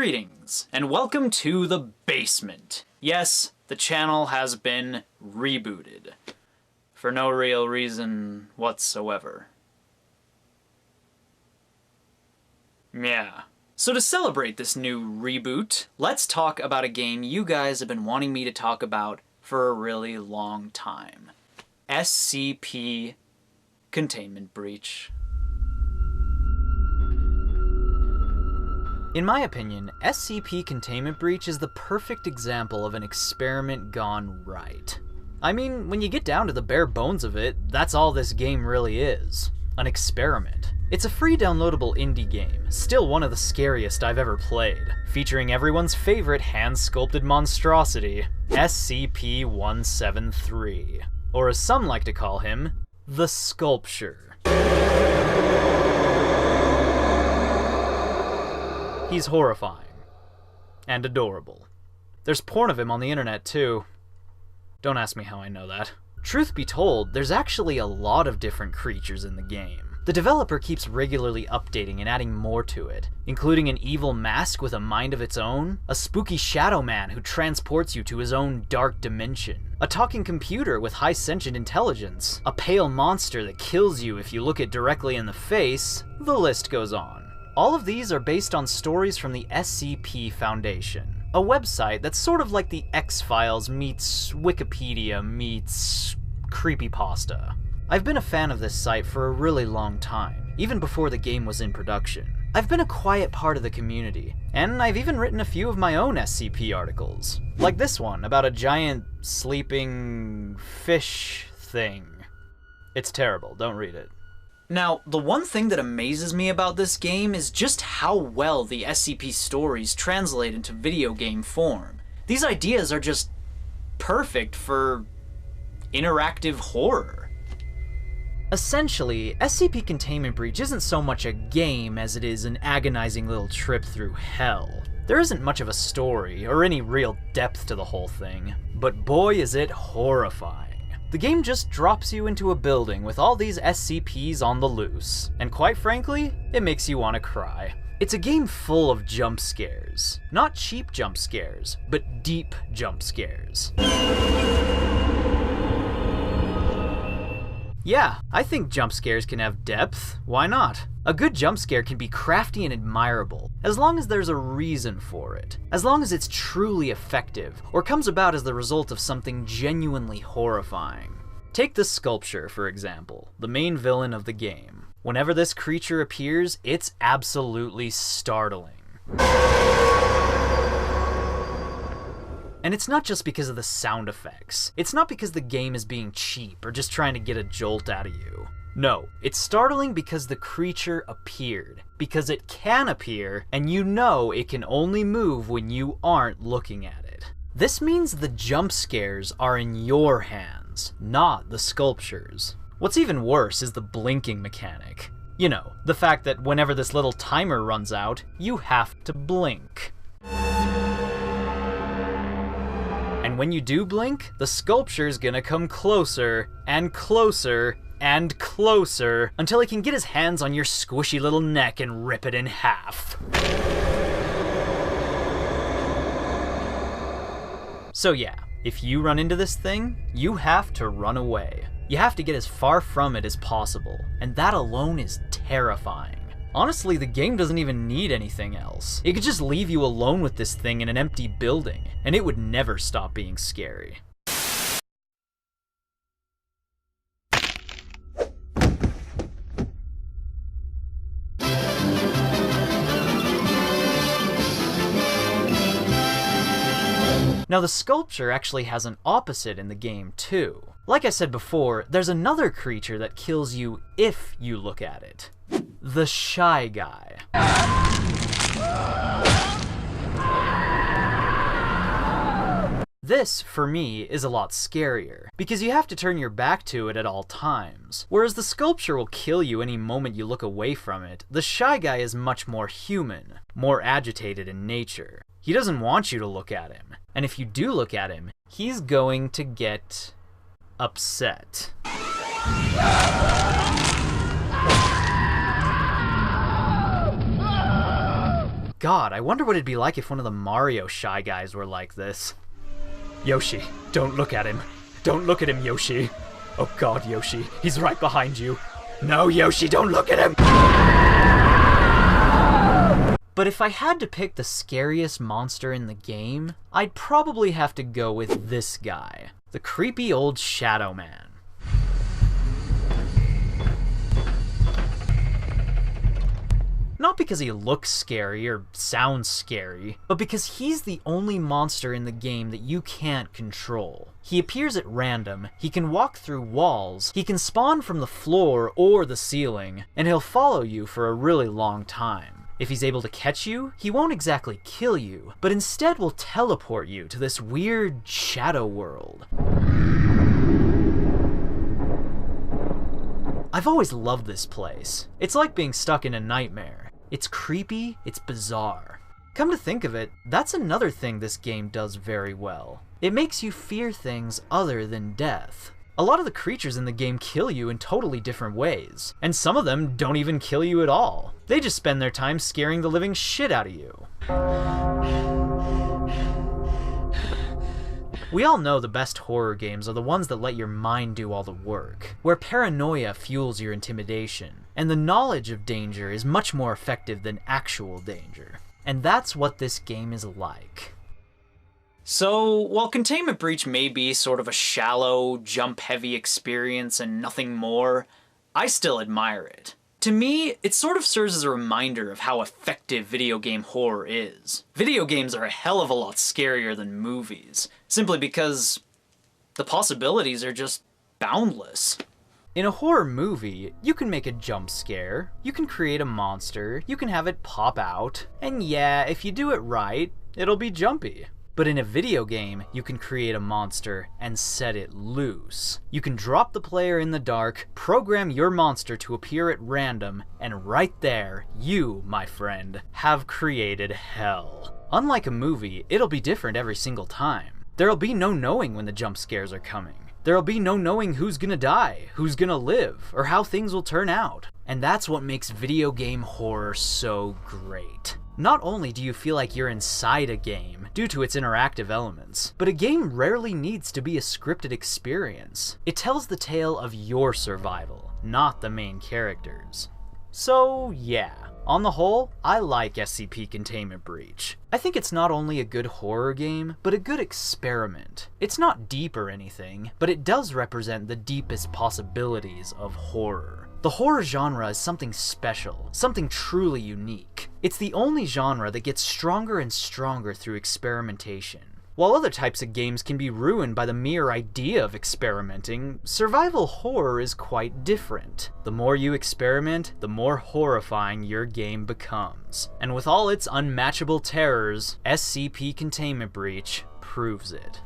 Greetings, and welcome to the basement. Yes, the channel has been rebooted. For no real reason whatsoever. Yeah. So to celebrate this new reboot, let's talk about a game you guys have been wanting me to talk about for a really long time. SCP Containment Breach. In my opinion, SCP Containment Breach is the perfect example of an experiment gone right. I mean, when you get down to the bare bones of it, that's all this game really is. An experiment. It's a free downloadable indie game, still one of the scariest I've ever played, featuring everyone's favorite hand-sculpted monstrosity, SCP-173. Or as some like to call him, the Sculpture. He's horrifying. And adorable. There's porn of him on the internet, too. Don't ask me how I know that. Truth be told, there's actually a lot of different creatures in the game. The developer keeps regularly updating and adding more to it, including an evil mask with a mind of its own, a spooky shadow man who transports you to his own dark dimension, a talking computer with high sentient intelligence, a pale monster that kills you if you look it directly in the face, the list goes on. All of these are based on stories from the SCP Foundation, a website that's sort of like the X-Files meets Wikipedia meets creepypasta. I've been a fan of this site for a really long time, even before the game was in production. I've been a quiet part of the community, and I've even written a few of my own SCP articles. Like this one, about a giant sleeping fish thing. It's terrible, don't read it. Now, the one thing that amazes me about this game is just how well the SCP stories translate into video game form. These ideas are just perfect for interactive horror. Essentially, SCP Containment Breach isn't so much a game as it is an agonizing little trip through hell. There isn't much of a story, or any real depth to the whole thing, but boy is it horrifying. The game just drops you into a building with all these SCPs on the loose, and quite frankly, it makes you want to cry. It's a game full of jump scares. Not cheap jump scares, but deep jump scares. Yeah, I think jump scares can have depth. Why not? A good jump scare can be crafty and admirable, as long as there's a reason for it. As long as it's truly effective, or comes about as the result of something genuinely horrifying. Take the Sculpture, for example, the main villain of the game. Whenever this creature appears, it's absolutely startling. And it's not just because of the sound effects. It's not because the game is being cheap or just trying to get a jolt out of you. No, it's startling because the creature appeared. Because it can appear, and you know it can only move when you aren't looking at it. This means the jump scares are in your hands, not the Sculpture's. What's even worse is the blinking mechanic. You know, the fact that whenever this little timer runs out, you have to blink. And when you do blink, the Sculpture's gonna come closer, and closer, and closer, until he can get his hands on your squishy little neck and rip it in half. So yeah, if you run into this thing, you have to run away. You have to get as far from it as possible, and that alone is terrifying. Honestly, the game doesn't even need anything else. It could just leave you alone with this thing in an empty building, and it would never stop being scary. Now the Sculpture actually has an opposite in the game too. Like I said before, there's another creature that kills you if you look at it. The Shy Guy. This, for me, is a lot scarier, because you have to turn your back to it at all times. Whereas the sculpture will kill you any moment you look away from it, the Shy Guy is much more human, more agitated in nature. He doesn't want you to look at him, and if you do look at him, he's going to get upset. God, I wonder what it'd be like if one of the Mario Shy Guys were like this. Yoshi, don't look at him. Don't look at him, Yoshi. Oh God, Yoshi, he's right behind you. No, Yoshi, don't look at him! But if I had to pick the scariest monster in the game, I'd probably have to go with this guy. The creepy old Shadow Man. Not because he looks scary or sounds scary, but because he's the only monster in the game that you can't control. He appears at random, he can walk through walls, he can spawn from the floor or the ceiling, and he'll follow you for a really long time. If he's able to catch you, he won't exactly kill you, but instead will teleport you to this weird shadow world. I've always loved this place. It's like being stuck in a nightmare. It's creepy, it's bizarre. Come to think of it, that's another thing this game does very well. It makes you fear things other than death. A lot of the creatures in the game kill you in totally different ways, and some of them don't even kill you at all. They just spend their time scaring the living shit out of you. We all know the best horror games are the ones that let your mind do all the work, where paranoia fuels your intimidation, and the knowledge of danger is much more effective than actual danger. And that's what this game is like. So, while Containment Breach may be sort of a shallow, jump-heavy experience and nothing more, I still admire it. To me, it sort of serves as a reminder of how effective video game horror is. Video games are a hell of a lot scarier than movies, simply because the possibilities are just boundless. In a horror movie, you can make a jump scare, you can create a monster, you can have it pop out, and yeah, if you do it right, it'll be jumpy. But in a video game, you can create a monster and set it loose. You can drop the player in the dark, program your monster to appear at random, and right there, you, my friend, have created hell. Unlike a movie, it'll be different every single time. There'll be no knowing when the jump scares are coming. There'll be no knowing who's gonna die, who's gonna live, or how things will turn out. And that's what makes video game horror so great. Not only do you feel like you're inside a game, due to its interactive elements, but a game rarely needs to be a scripted experience. It tells the tale of your survival, not the main characters. So yeah, on the whole, I like SCP Containment Breach. I think it's not only a good horror game, but a good experiment. It's not deep or anything, but it does represent the deepest possibilities of horror. The horror genre is something special, something truly unique. It's the only genre that gets stronger and stronger through experimentation. While other types of games can be ruined by the mere idea of experimenting, survival horror is quite different. The more you experiment, the more horrifying your game becomes. And with all its unmatchable terrors, SCP Containment Breach proves it.